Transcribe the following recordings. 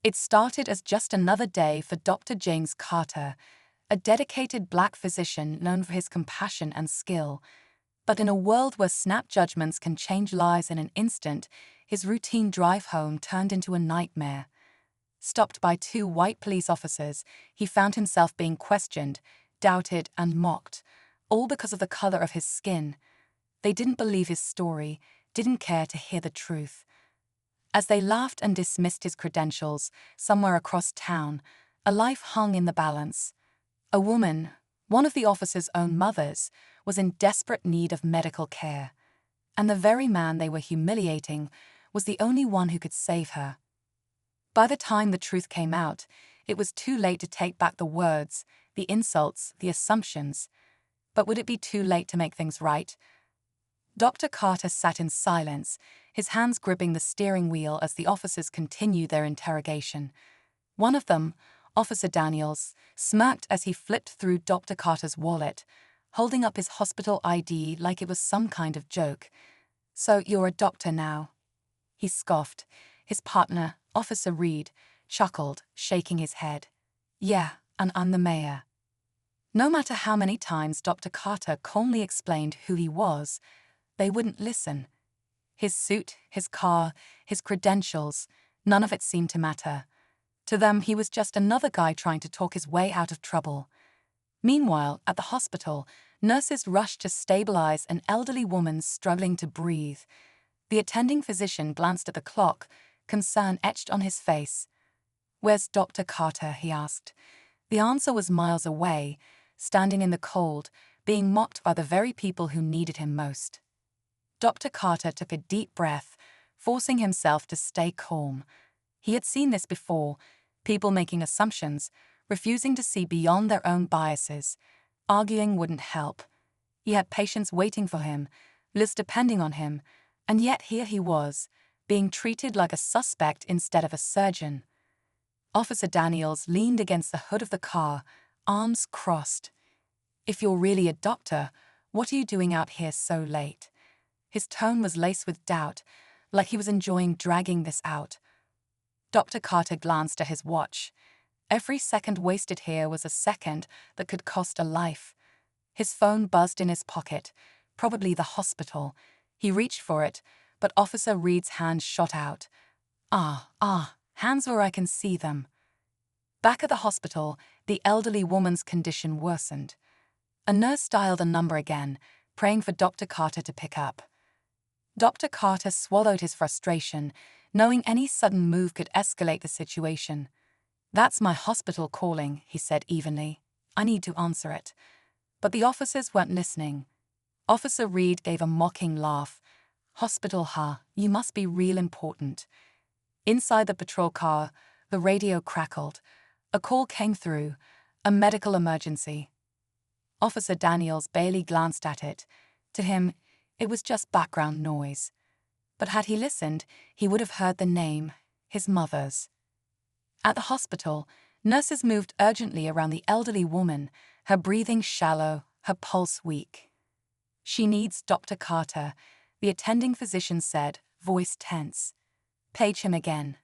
It started as just another day for Dr. James Carter, a dedicated black physician known for his compassion and skill. But in a world where snap judgments can change lives in an instant, his routine drive home turned into a nightmare. Stopped by two white police officers, he found himself being questioned, doubted, and mocked, all because of the color of his skin. They didn't believe his story, didn't care to hear the truth. As they laughed and dismissed his credentials, somewhere across town, a life hung in the balance. A woman, one of the officers' own mothers, was in desperate need of medical care. And the very man they were humiliating was the only one who could save her. By the time the truth came out, it was too late to take back the words, the insults, the assumptions. But would it be too late to make things right? Dr. Carter sat in silence, his hands gripping the steering wheel as the officers continued their interrogation. One of them, Officer Daniels, smirked as he flipped through Dr. Carter's wallet, holding up his hospital ID like it was some kind of joke. "So you're a doctor now?" He scoffed. His partner, Officer Reed, chuckled, shaking his head. "Yeah, and I'm the mayor." No matter how many times Dr. Carter calmly explained who he was, they wouldn't listen. His suit, his car, his credentials, none of it seemed to matter. To them, he was just another guy trying to talk his way out of trouble. Meanwhile, at the hospital, nurses rushed to stabilize an elderly woman struggling to breathe. The attending physician glanced at the clock, concern etched on his face. "Where's Dr. Carter?" he asked. The answer was miles away, standing in the cold, being mocked by the very people who needed him most. Dr. Carter took a deep breath, forcing himself to stay calm. He had seen this before, people making assumptions, refusing to see beyond their own biases. Arguing wouldn't help. He had patients waiting for him, lists depending on him, and yet here he was, being treated like a suspect instead of a surgeon. Officer Daniels leaned against the hood of the car, arms crossed. "If you're really a doctor, what are you doing out here so late?" His tone was laced with doubt, like he was enjoying dragging this out. Dr. Carter glanced at his watch. Every second wasted here was a second that could cost a life. His phone buzzed in his pocket, probably the hospital. He reached for it, but Officer Reed's hand shot out. Hands where I can see them. Back at the hospital, the elderly woman's condition worsened. A nurse dialed a number again, praying for Dr. Carter to pick up. Dr. Carter swallowed his frustration, knowing any sudden move could escalate the situation. "That's my hospital calling," he said evenly. "I need to answer it." But the officers weren't listening. Officer Reed gave a mocking laugh. "Hospital, huh? You must be real important." Inside the patrol car, the radio crackled. A call came through, a medical emergency. Officer Daniels barely glanced at it. To him, it was just background noise. But had he listened, he would have heard the name, his mother's. At the hospital, nurses moved urgently around the elderly woman, her breathing shallow, her pulse weak. "She needs Dr. Carter," the attending physician said, voice tense. "Page him again."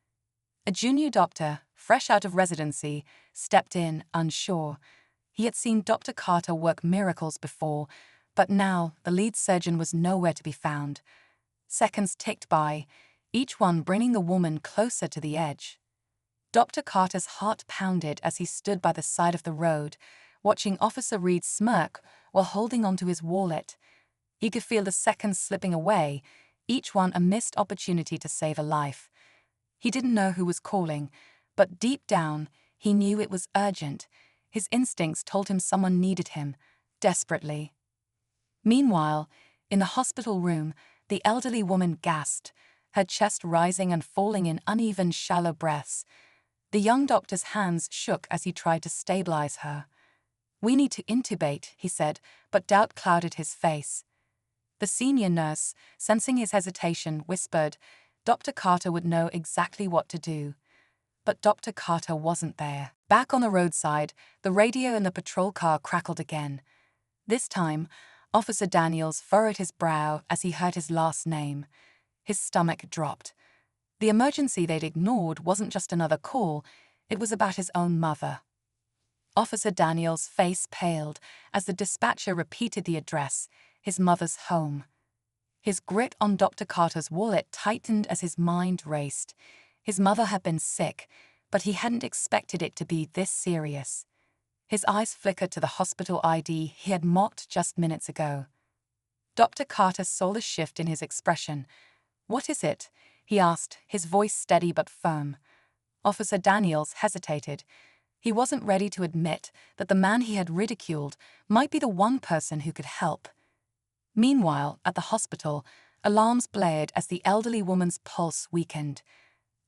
A junior doctor, fresh out of residency, stepped in, unsure. He had seen Dr. Carter work miracles before, but now the lead surgeon was nowhere to be found. Seconds ticked by, each one bringing the woman closer to the edge. Dr. Carter's heart pounded as he stood by the side of the road, watching Officer Reed smirk while holding onto his wallet. He could feel the seconds slipping away, each one a missed opportunity to save a life. He didn't know who was calling, but deep down, he knew it was urgent. His instincts told him someone needed him, desperately. Meanwhile, in the hospital room, the elderly woman gasped, her chest rising and falling in uneven, shallow breaths. The young doctor's hands shook as he tried to stabilize her. "We need to intubate," he said, but doubt clouded his face. The senior nurse, sensing his hesitation, whispered, Dr. Carter would know exactly what to do. But Dr. Carter wasn't there. Back on the roadside, the radio in the patrol car crackled again. This time, Officer Daniels furrowed his brow as he heard his last name. His stomach dropped. The emergency they'd ignored wasn't just another call, it was about his own mother. Officer Daniels' face paled as the dispatcher repeated the address, his mother's home. His grip on Dr. Carter's wallet tightened as his mind raced. His mother had been sick, but he hadn't expected it to be this serious. His eyes flickered to the hospital ID he had mocked just minutes ago. Dr. Carter saw the shift in his expression. "What is it?" he asked, his voice steady but firm. Officer Daniels hesitated. He wasn't ready to admit that the man he had ridiculed might be the one person who could help. Meanwhile, at the hospital, alarms blared as the elderly woman's pulse weakened.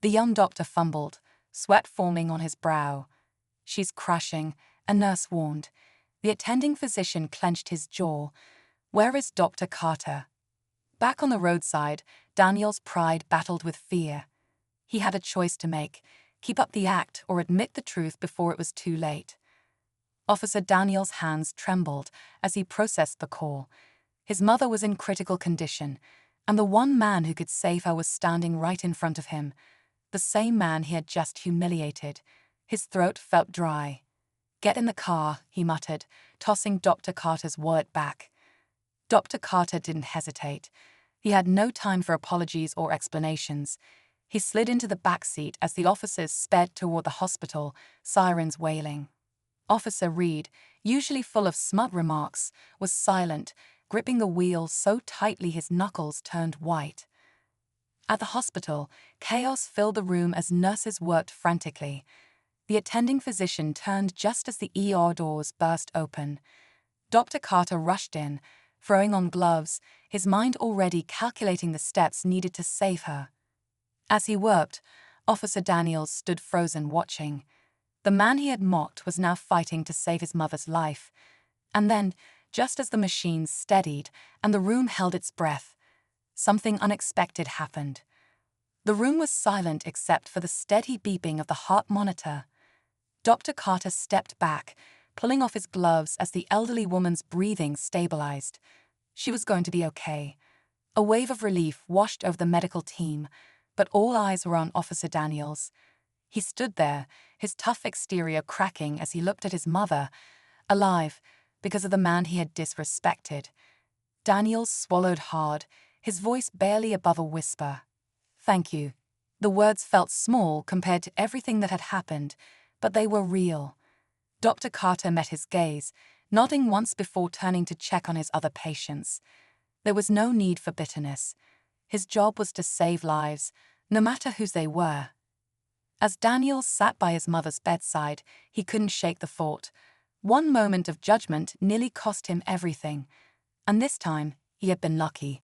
The young doctor fumbled, sweat forming on his brow. "She's crashing," a nurse warned. The attending physician clenched his jaw. "Where is Dr. Carter?" Back on the roadside, Daniel's pride battled with fear. He had a choice to make: keep up the act or admit the truth before it was too late. Officer Daniel's hands trembled as he processed the call. His mother was in critical condition, and the one man who could save her was standing right in front of him, the same man he had just humiliated. His throat felt dry. "Get in the car," he muttered, tossing Dr. Carter's wallet back. Dr. Carter didn't hesitate. He had no time for apologies or explanations. He slid into the back seat as the officers sped toward the hospital, sirens wailing. Officer Reed, usually full of smug remarks, was silent, gripping the wheel so tightly his knuckles turned white. At the hospital, chaos filled the room as nurses worked frantically. The attending physician turned just as the ER doors burst open. Dr. Carter rushed in, throwing on gloves, his mind already calculating the steps needed to save her. As he worked, Officer Daniels stood frozen watching. The man he had mocked was now fighting to save his mother's life. And then, just as the machines steadied and the room held its breath, something unexpected happened. The room was silent except for the steady beeping of the heart monitor. Dr. Carter stepped back, pulling off his gloves as the elderly woman's breathing stabilized. She was going to be okay. A wave of relief washed over the medical team, but all eyes were on Officer Daniels. He stood there, his tough exterior cracking as he looked at his mother, alive because of the man he had disrespected. Daniels swallowed hard, his voice barely above a whisper. "Thank you." The words felt small compared to everything that had happened, but they were real. Dr. Carter met his gaze, nodding once before turning to check on his other patients. There was no need for bitterness. His job was to save lives, no matter whose they were. As Daniels sat by his mother's bedside, he couldn't shake the thought. One moment of judgment nearly cost him everything, and this time he had been lucky.